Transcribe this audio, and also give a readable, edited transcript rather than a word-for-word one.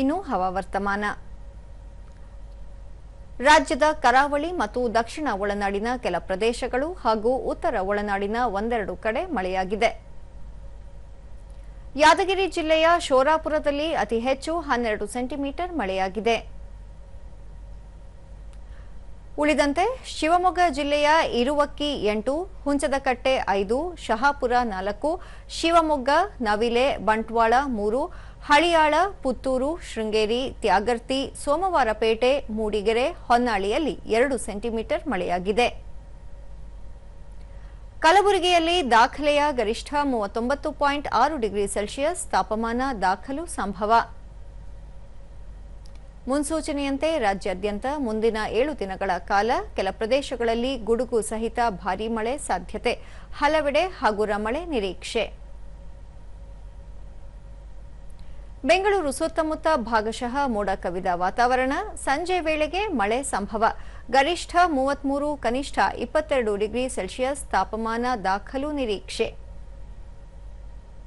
ಇನ್ನು ಹವಾವರ್ತಮಾನ. ರಾಜ್ಯದ ಕರಾವಳಿ ಮತ್ತು ದಕ್ಷಿಣ ಒಳನಾಡಿನ ಕೆಲ ಪ್ರದೇಶಗಳು ಹಾಗೂ ಉತ್ತರ ಒಳನಾಡಿನ ಒಂದೆರಡು ಕಡೆ ಮಳೆಯಾಗಿದೆ. ಯಾದಗಿರಿ ಜಿಲ್ಲೆಯ ಶೋರಾಪುರದಲ್ಲಿ ಅತಿ ಹೆಚ್ಚು 12 ಸೆಂಟಿಮೀಟರ್ ಮಳೆಯಾಗಿದೆ. ಉಳಿದಂತೆ ಶಿವಮೊಗ್ಗ ಜಿಲ್ಲೆಯ ಇರುವಕ್ಕಿ 8, ಹುಂಚದಕಟ್ಟೆ 5, ಶಹಾಪುರ 4, ಶಿವಮೊಗ್ಗ, ನವಿಲೆ, ಬಂಟ್ವಾಳ 3, ಹಳಿಯಾಳ, ಪುತ್ತೂರು, ಶೃಂಗೇರಿ, ತ್ಯಾಗರ್ತಿ, ಸೋಮವಾರಪೇಟೆ, ಮೂಡಿಗೆರೆ, ಹೊನ್ನಾಳಿಯಲ್ಲಿ 2 ಸೆಂಟಿಮೀಟರ್ ಮಳೆಯಾಗಿದೆ. ಕಲಬುರಗಿಯಲ್ಲಿ ದಾಖಲೆಯ ಗರಿಷ್ಠ 39.6 ಡಿಗ್ರಿ ಸೆಲ್ಸಿಯಸ್ ತಾಪಮಾನ ದಾಖಲು ಸಂಭವ. ಮುನ್ಸೂಚನೆಯಂತೆ ರಾಜ್ಯಾದ್ಯಂತ ಮುಂದಿನ 7 ದಿನಗಳ ಕಾಲ ಕೆಲ ಪ್ರದೇಶಗಳಲ್ಲಿ ಗುಡುಗು ಸಹಿತ ಭಾರೀ ಮಳೆ ಸಾಧ್ಯತೆ, ಹಲವೆಡೆ ಹಗುರ ಮಳೆ ನಿರೀಕ್ಷೆ. ಬೆಂಗಳೂರು ಸುತ್ತಮುತ್ತ ಭಾಗಶಃ ಮೋಡ ಕವಿದ ವಾತಾವರಣ, ಸಂಜೆ ವೇಳೆಗೆ ಮಳೆ ಸಂಭವ. ಗರಿಷ್ಠ 33, ಕನಿಷ್ಠ 22 ಡಿಗ್ರಿ ಸೆಲ್ಸಿಯಸ್ ತಾಪಮಾನ ದಾಖಲು ನಿರೀಕ್ಷೆ.